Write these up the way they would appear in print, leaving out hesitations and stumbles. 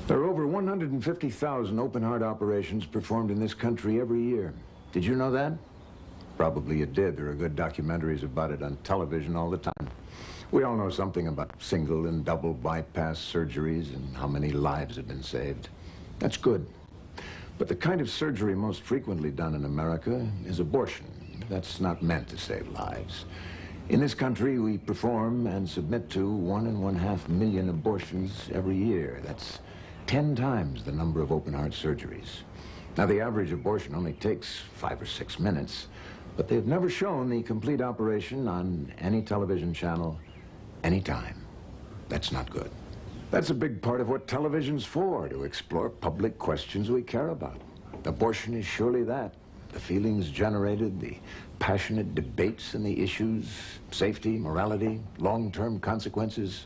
There are over 150,000 open-heart operations performed in this country every year. Did you know that? Probably you did. There are good documentaries about it on television all the time. We all know something about single and double bypass surgeries and how many lives have been saved. That's good. But the kind of surgery most frequently done in America is abortion. That's not meant to save lives. In this country, we perform and submit to 1.5 million abortions every year. That's 10 times the number of open-heart surgeries. Now, the average abortion only takes 5 or 6 minutes, but they've never shown the complete operation on any television channel, anytime. That's not good. That's a big part of what television's for, to explore public questions we care about. Abortion is surely that. The feelings generated, the passionate debates and the issues, safety, morality, long-term consequences,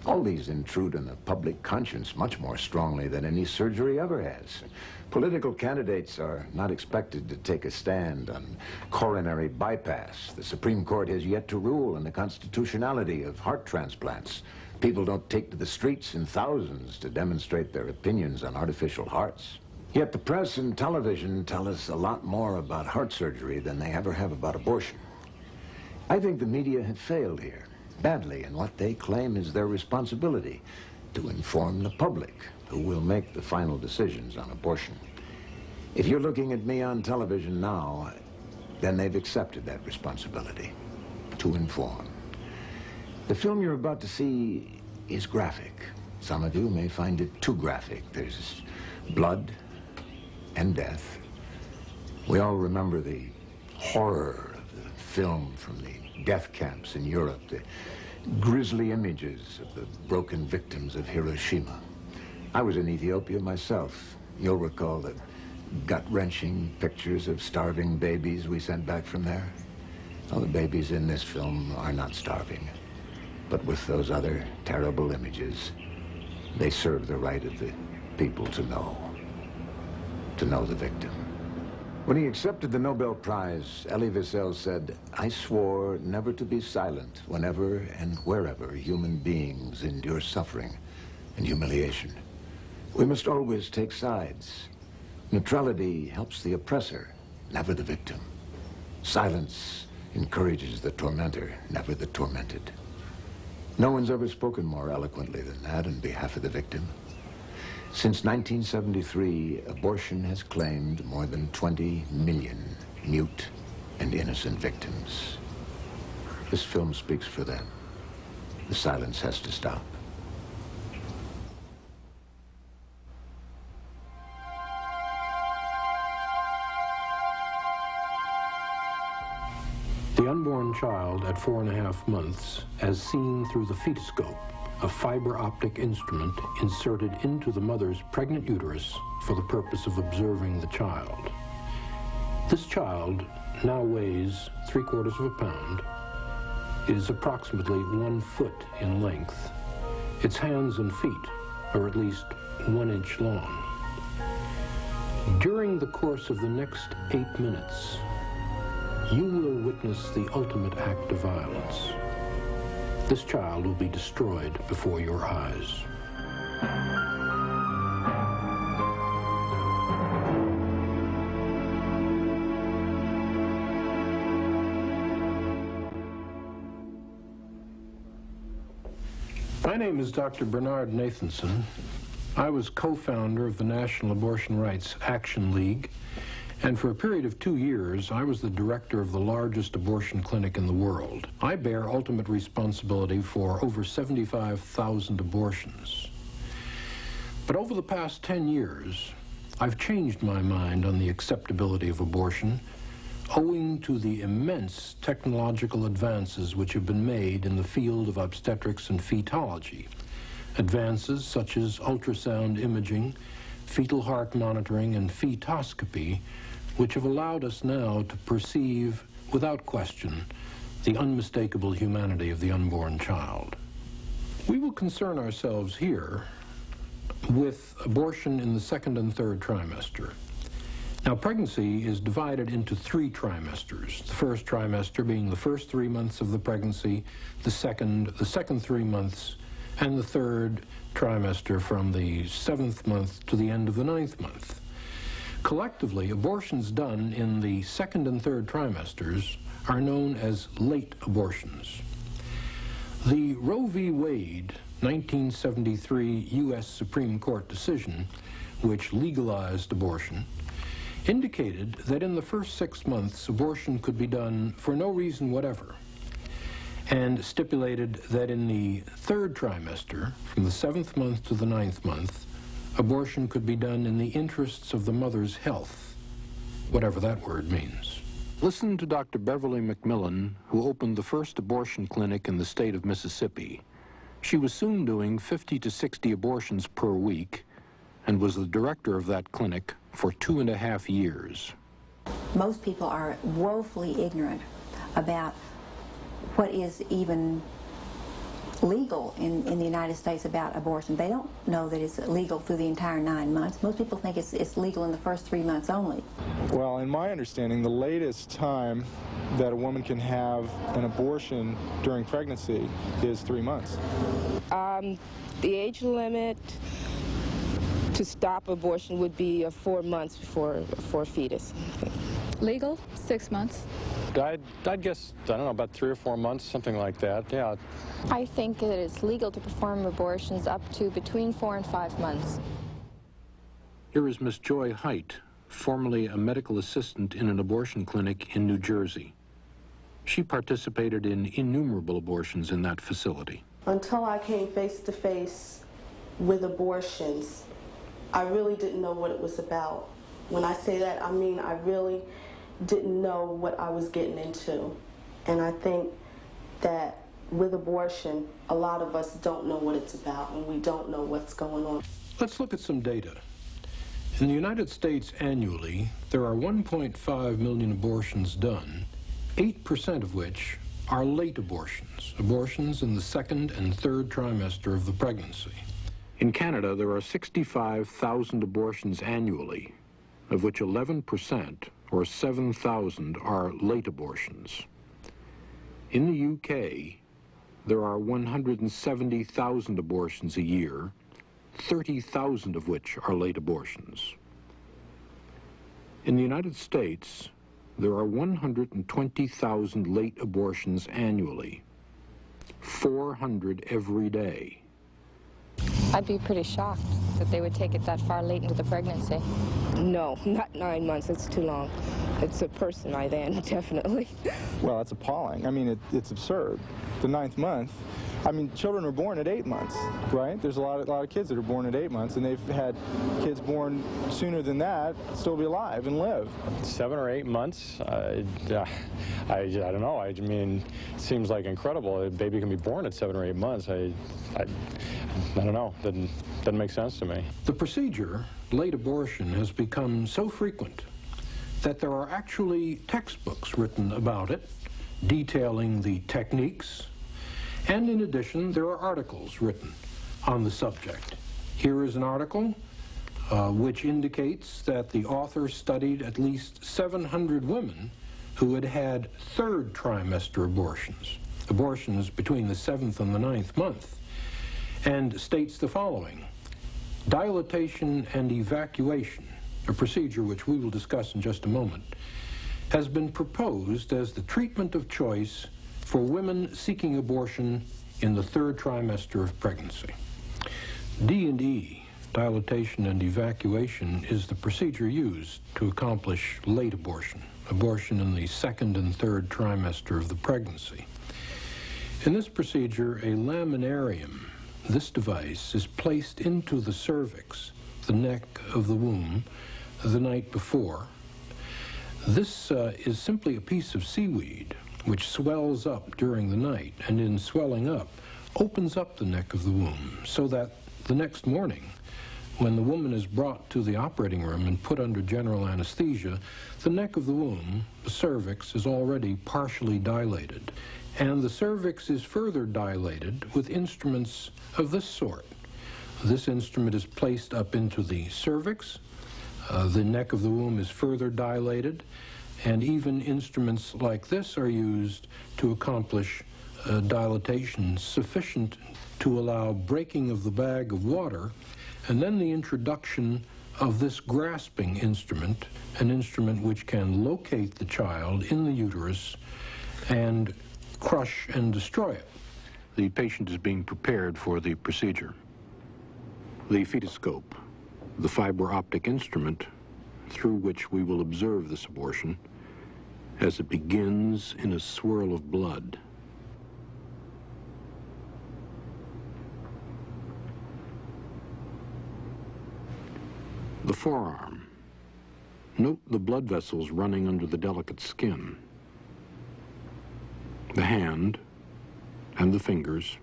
all these intrude on the public conscience much more strongly than any surgery ever has. Political candidates are not expected to take a stand on coronary bypass. The Supreme Court has yet to rule on the constitutionality of heart transplants. People don't take to the streets in thousands to demonstrate their opinions on artificial hearts. Yet the press and television tell us a lot more about heart surgery than they ever have about abortion. I think the media have failed here badly in what they claim is their responsibility to inform the public, who will make the final decisions on abortion. If you're looking at me on television now, then they've accepted that responsibility to inform. The film you're about to see is graphic. Some of you may find it too graphic. There's blood and death. We all remember the horror of the film from the death camps in Europe, the grisly images of the broken victims of Hiroshima. I was in Ethiopia myself. You'll recall the gut-wrenching pictures of starving babies we sent back from there. Well, the babies in this film are not starving, but with those other terrible images, they serve the right of the people to know the victim. When he accepted the Nobel Prize, Elie Wiesel said, "I swore never to be silent whenever and wherever human beings endure suffering and humiliation. We must always take sides. Neutrality helps the oppressor, never the victim. Silence encourages the tormentor, never the tormented." No one's ever spoken more eloquently than that on behalf of the victim. Since 1973, abortion has claimed more than 20 million mute and innocent victims. This film speaks for them. The silence has to stop. The unborn child at 4.5 months, as seen through the fetoscope, a fiber optic instrument inserted into the mother's pregnant uterus for the purpose of observing the child. This child now weighs 3/4 pounds. It is approximately 1 foot in length. Its hands and feet are at least 1 inch long. During the course of the next 8 minutes, you will witness the ultimate act of violence. This child will be destroyed before your eyes. My name is Dr. Bernard Nathanson. I was co-founder of the National Abortion Rights Action League, and for a period of 2 years, I was the director of the largest abortion clinic in the world. I bear ultimate responsibility for over 75,000 abortions. But over the past 10 years, I've changed my mind on the acceptability of abortion, owing to the immense technological advances which have been made in the field of obstetrics and fetology. Advances such as ultrasound imaging, fetal heart monitoring, and fetoscopy, which have allowed us now to perceive, without question, the unmistakable humanity of the unborn child. We will concern ourselves here with abortion in the 2nd and 3rd trimester. Now, pregnancy is divided into 3 trimesters. The first trimester being the first 3 months of the pregnancy, the second 3 months, and the third trimester from the 7th month to the end of the 9th month. Collectively, abortions done in the 2nd and 3rd trimesters are known as late abortions. The Roe v. Wade 1973 U.S. Supreme Court decision, which legalized abortion, indicated that in the first 6 months abortion could be done for no reason whatever, and stipulated that in the 3rd trimester, from the 7th month to the 9th month, abortion could be done in the interests of the mother's health, whatever that word means. Listen to Dr. Beverly McMillan, who opened the first abortion clinic in the state of Mississippi. She was soon doing 50 to 60 abortions per week and was the director of that clinic for 2.5 years. Most people are woefully ignorant about what is even legal in the United States about abortion. They don't know that it's legal through the entire 9 months. Most people think it's legal in the first 3 months only. Well, in my understanding, the latest time that a woman can have an abortion during pregnancy is 3 months. The age limit to stop abortion would be 4 months for a fetus. Legal, 6 months. I'd guess, I don't know, about 3 or 4 months, something like that, yeah. I think that it's legal to perform abortions up to between 4 and 5 months. Here is Miss Joy Height, formerly a medical assistant in an abortion clinic in New Jersey. She participated in innumerable abortions in that facility. Until I came face to face with abortions, I really didn't know what it was about. When I say that, I mean I really didn't know what I was getting into. And I think that with abortion, a lot of us don't know what it's about, and we don't know what's going on. Let's look at some data. In the United States annually, there are 1.5 million abortions done, 8% of which are late abortions, abortions in the 2nd and 3rd trimester of the pregnancy. In Canada, there are 65,000 abortions annually, of which 11%, or 7,000, are late abortions. In the UK, there are 170,000 abortions a year, 30,000 of which are late abortions. In the United States, there are 120,000 late abortions annually, 400 every day. I'd be pretty shocked that they would take it that far late into the pregnancy. No, not 9 months, it's too long. It's a person by then, definitely. Well, that's appalling. I mean, it's absurd. The 9th month, I mean, children are born at 8 months, right? There's a lot of kids that are born at 8 months, and they've had kids born sooner than that still be alive and live. 7 or 8 months? I don't know. I mean, it seems like incredible. A baby can be born at 7 or 8 months. I don't know. Doesn't make sense to me. The procedure, late abortion, has become so frequent that there are actually textbooks written about it, detailing the techniques, and in addition, there are articles written on the subject. Here is an article which indicates that the author studied at least 700 women who had had 3rd trimester abortions, abortions between the 7th and the 9th month, and states the following: dilatation and evacuation, a procedure which we will discuss in just a moment, has been proposed as the treatment of choice for women seeking abortion in the 3rd trimester of pregnancy. D&E, dilatation and evacuation, is the procedure used to accomplish late abortion, abortion in the 2nd and 3rd trimester of the pregnancy. In this procedure, a laminarium, this device, is placed into the cervix, the neck of the womb, the night before. This is simply a piece of seaweed which swells up during the night, and in swelling up, opens up the neck of the womb so that the next morning, when the woman is brought to the operating room and put under general anesthesia, the neck of the womb, the cervix, is already partially dilated, and the cervix is further dilated with instruments of this sort. This instrument is placed up into the cervix, the neck of the womb is further dilated, and even instruments like this are used to accomplish dilatation sufficient to allow breaking of the bag of water, and then the introduction of this grasping instrument, an instrument which can locate the child in the uterus and crush and destroy it. The patient is being prepared for the procedure. The fetoscope, the fiber optic instrument through which we will observe this abortion as it begins in a swirl of blood. The forearm. Note the blood vessels running under the delicate skin. The hand and the fingers.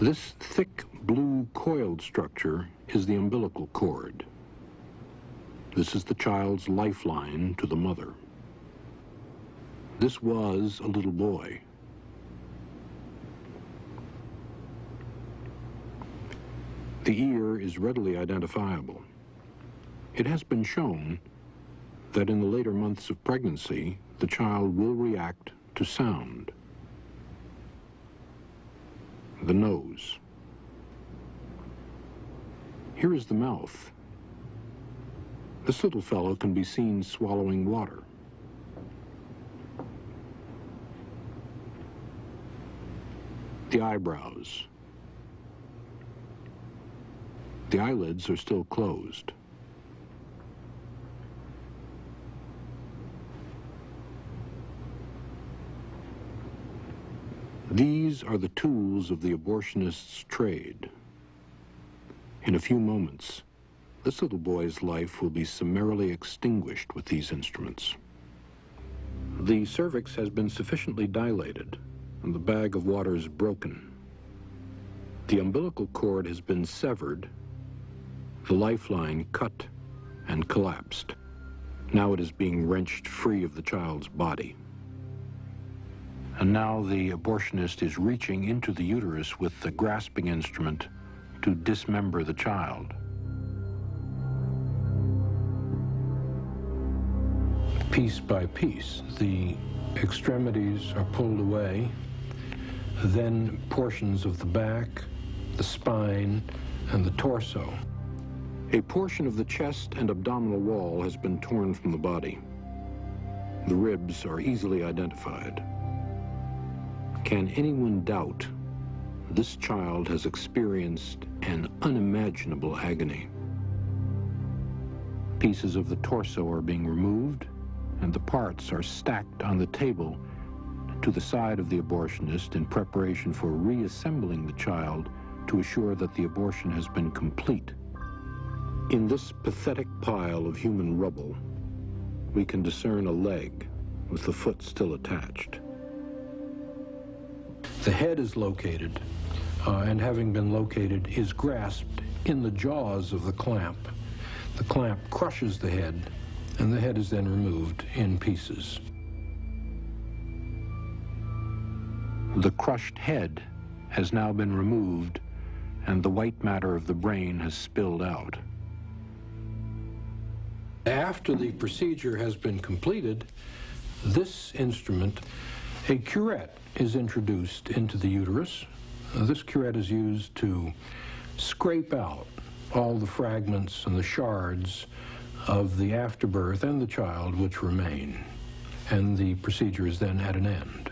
This thick blue coiled structure is the umbilical cord. This is the child's lifeline to the mother. This was a little boy. The ear is readily identifiable. It has been shown that in the later months of pregnancy, the child will react to sound. The nose. Here is the mouth. This little fellow can be seen swallowing water. The eyebrows. The eyelids are still closed. These are the tools of the abortionist's trade. In a few moments, this little boy's life will be summarily extinguished with these instruments. The cervix has been sufficiently dilated, and the bag of water is broken. The umbilical cord has been severed, the lifeline cut and collapsed. Now it is being wrenched free of the child's body. And now the abortionist is reaching into the uterus with the grasping instrument to dismember the child. Piece by piece, the extremities are pulled away, then portions of the back, the spine, and the torso. A portion of the chest and abdominal wall has been torn from the body. The ribs are easily identified. Can anyone doubt this child has experienced an unimaginable agony? Pieces of the torso are being removed, and the parts are stacked on the table to the side of the abortionist in preparation for reassembling the child to assure that the abortion has been complete. In this pathetic pile of human rubble, we can discern a leg with the foot still attached. The head is located, and having been located, is grasped in the jaws of the clamp. The clamp crushes the head, and the head is then removed in pieces. The crushed head has now been removed, and the white matter of the brain has spilled out. After the procedure has been completed, this instrument, a curette, is introduced into the uterus. This curette is used to scrape out all the fragments and the shards of the afterbirth and the child which remain, and the procedure is then at an end.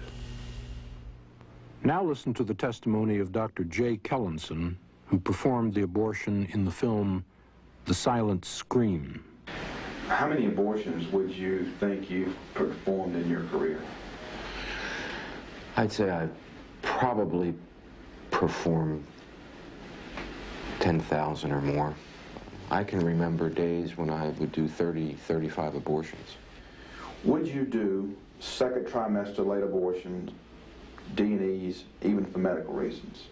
Now listen to the testimony of Dr. Jay Kellenson, who performed the abortion in the film The Silent Scream. How many abortions would you think you've performed in your career? I'd say I probably performed 10,000 or more. I can remember days when I would do 30, 35 abortions. Would you do second trimester late abortions, D&Es, even for medical reasons?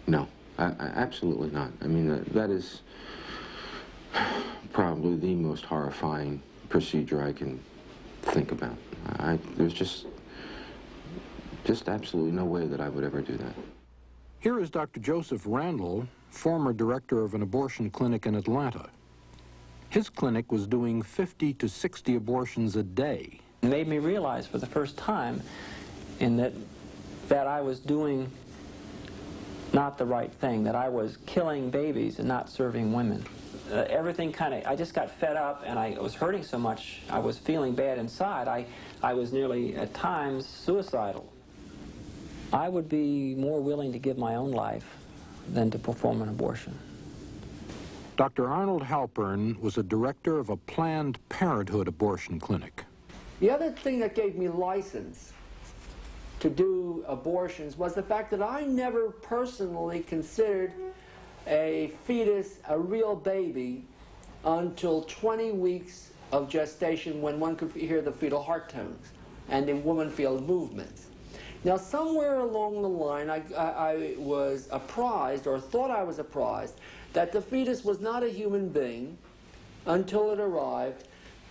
No, I absolutely not. I mean, that is probably the most horrifying procedure I can think about. There's just absolutely no way that I would ever do that. Here is Dr. Joseph Randall, former director of an abortion clinic in Atlanta. His clinic was doing 50 to 60 abortions a day. It made me realize for the first time in that that I was doing not the right thing, that I was killing babies and not serving women. Everything kind of, I just got fed up, and I was hurting so much, I was feeling bad inside, I was nearly, at times, suicidal. I would be more willing to give my own life than to perform an abortion. Dr. Arnold Halpern was a director of a Planned Parenthood abortion clinic. The other thing that gave me license to do abortions was the fact that I never personally considered a fetus a real baby until 20 weeks of gestation, when one could hear the fetal heart tones and the woman feel movements. Now, somewhere along the line, I was apprised, or thought I was apprised, that the fetus was not a human being until it arrived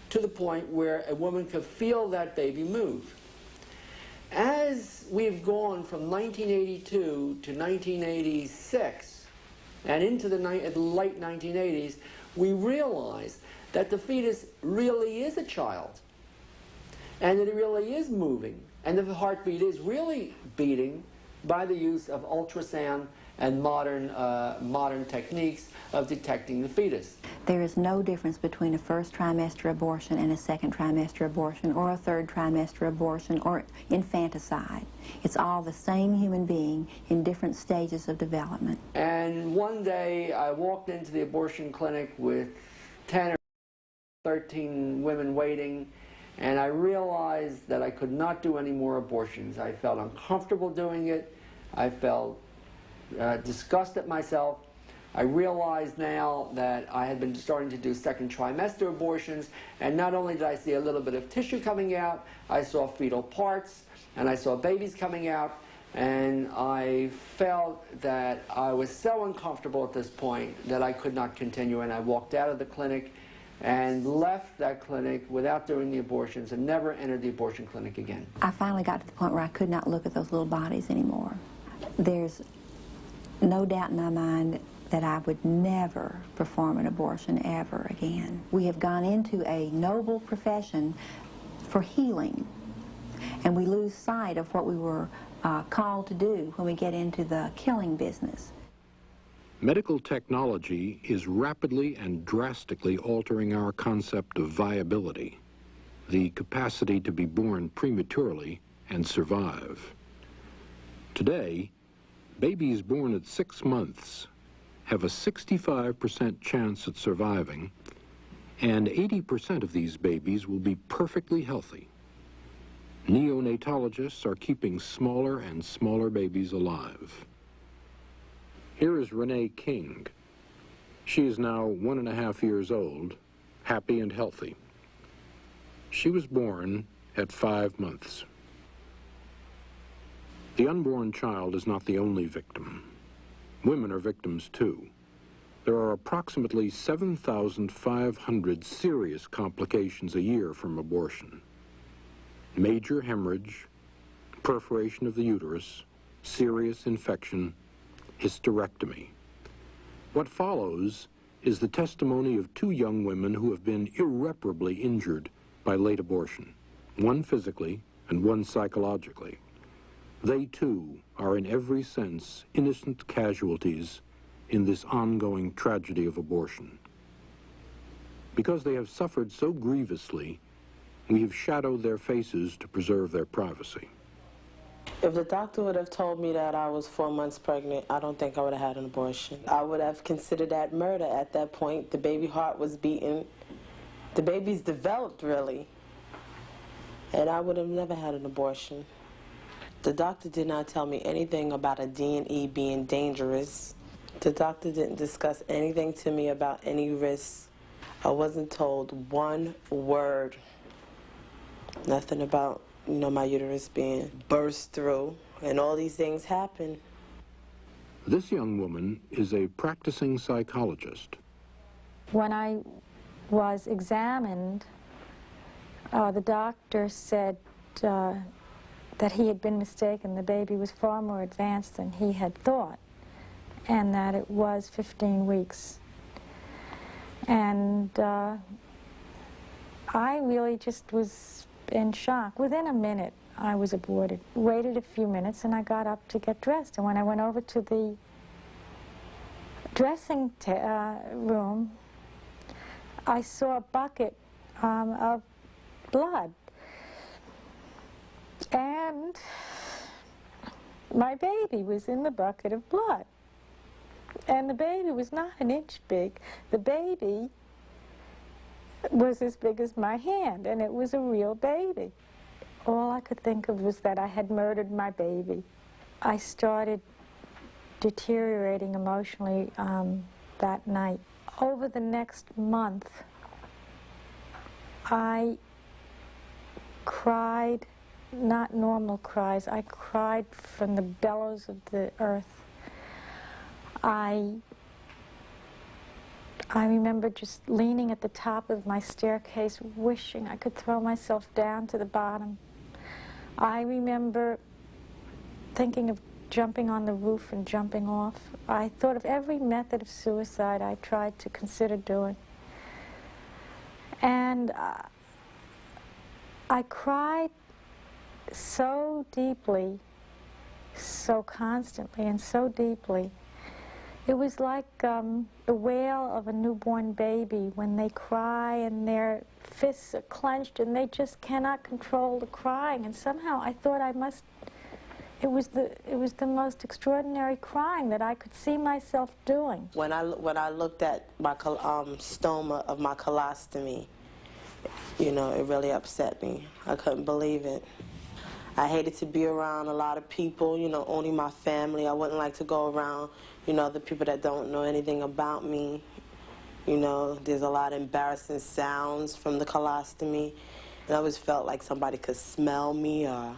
to the point where a woman could feel that baby move. As we've gone from 1982 to 1986 and into the late 1980s, we realized that the fetus really is a child, and that it really is moving, and that the heartbeat is really beating by the use of ultrasound and modern techniques of detecting the fetus. There is no difference between a first trimester abortion and a second trimester abortion, or a third trimester abortion, or infanticide. It's all the same human being in different stages of development. And one day I walked into the abortion clinic with 10 or 13 women waiting, and I realized that I could not do any more abortions. I felt uncomfortable doing it. I felt disgust at myself. I realized now that I had been starting to do second trimester abortions, and not only did I see a little bit of tissue coming out, I saw fetal parts, and I saw babies coming out, and I felt that I was so uncomfortable at this point that I could not continue, and I walked out of the clinic and left that clinic without doing the abortions and never entered the abortion clinic again. I finally got to the point where I could not look at those little bodies anymore. There's no doubt in my mind that I would never perform an abortion ever again. We have gone into a noble profession for healing, and we lose sight of what we were called to do when we get into the killing business. Medical technology is rapidly and drastically altering our concept of viability, the capacity to be born prematurely and survive. Today, babies born at 6 months have a 65% chance at surviving, and 80% of these babies will be perfectly healthy. Neonatologists are keeping smaller and smaller babies alive. Here is Renee King. She is now 1.5 years old, happy and healthy. She was born at 5 months. The unborn child is not the only victim. Women are victims too. There are approximately 7,500 serious complications a year from abortion. Major hemorrhage, perforation of the uterus, serious infection, hysterectomy. What follows is the testimony of 2 young women who have been irreparably injured by late abortion, one physically and one psychologically. They too are in every sense innocent casualties in this ongoing tragedy of abortion. Because they have suffered so grievously, we have shadowed their faces to preserve their privacy. If the doctor would have told me that I was 4 months pregnant, I don't think I would have had an abortion. I would have considered that murder at that point. The baby heart was beating. The baby's developed, really. And I would have never had an abortion. The doctor did not tell me anything about a D&E being dangerous. The doctor didn't discuss anything to me about any risks. I wasn't told one word. Nothing about, my uterus being burst through, and all these things happen. This young woman is a practicing psychologist. When I was examined, the doctor said that he had been mistaken. The baby was far more advanced than he had thought, and that it was 15 weeks. And I really just was in shock. Within a minute, I was aborted. Waited a few minutes and I got up to get dressed. And when I went over to the dressing room, I saw a bucket of blood. And my baby was in the bucket of blood. And the baby was not an inch big. The baby was as big as my hand, and it was a real baby. All I could think of was that I had murdered my baby. I started deteriorating emotionally that night. Over the next month, I cried, not normal cries, I cried from the bellows of the earth. I remember just leaning at the top of my staircase, wishing I could throw myself down to the bottom. I remember thinking of jumping on the roof and jumping off. I thought of every method of suicide I tried to consider doing. And I cried so deeply, so constantly and so deeply. It was like the wail of a newborn baby when they cry and their fists are clenched and they just cannot control the crying. And somehow I thought I must. It was the most extraordinary crying that I could see myself doing. When I looked at my stoma of my colostomy, you know, it really upset me. I couldn't believe it. I hated to be around a lot of people, you know, only my family. I wouldn't like to go around, you know, the people that don't know anything about me. You know, there's a lot of embarrassing sounds from the colostomy. And I always felt like somebody could smell me or,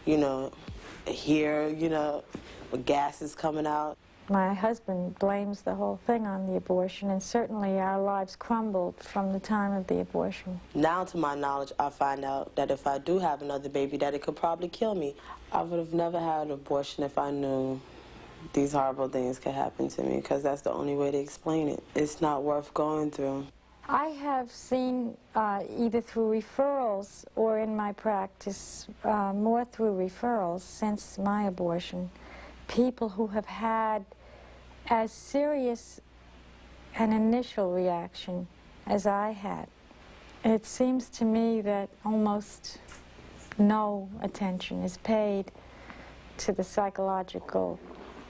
you know, hear, you know, with gases coming out. My husband blames the whole thing on the abortion, and certainly our lives crumbled from the time of the abortion. Now, to my knowledge, I find out that if I do have another baby, that it could probably kill me. I would have never had an abortion if I knew these horrible things could happen to me, because that's the only way to explain it. It's not worth going through. I have seen, either through referrals or in my practice, more through referrals since my abortion, people who have had as serious an initial reaction as I had. It seems to me that almost no attention is paid to the psychological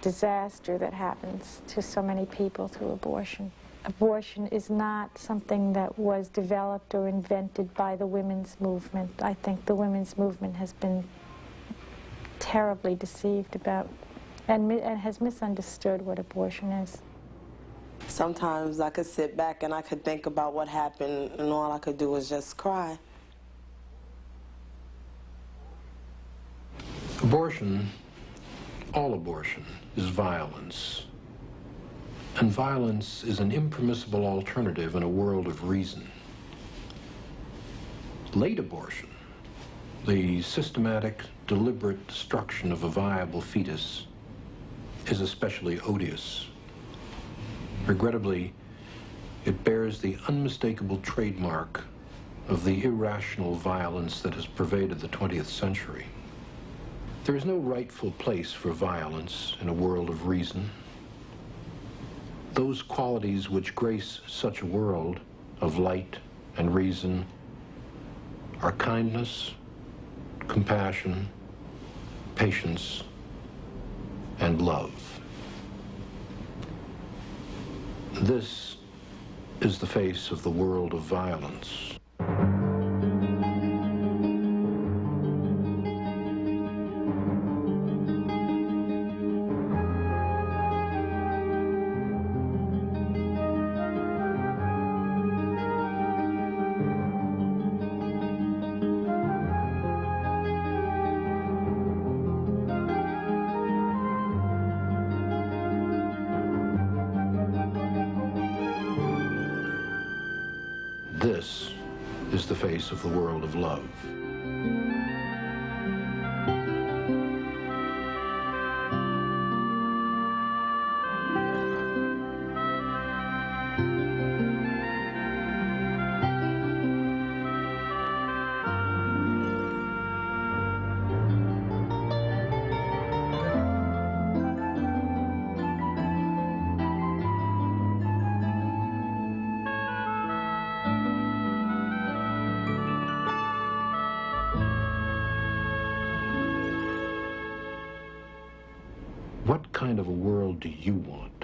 disaster that happens to so many people through abortion. Abortion is not something that was developed or invented by the women's movement. I think the women's movement has been terribly deceived about and has misunderstood what abortion is. Sometimes I could sit back and I could think about what happened, and all I could do was just cry. Abortion, all abortion, is violence. And violence is an impermissible alternative in a world of reason. Late abortion, the systematic, deliberate destruction of a viable fetus, is especially odious. Regrettably, it bears the unmistakable trademark of the irrational violence that has pervaded the 20th century. There is no rightful place for violence in a world of reason. Those qualities which grace such a world of light and reason are kindness, compassion, patience, and love. This is the face of the world of violence. This is the face of the world of love. What kind of a world do you want?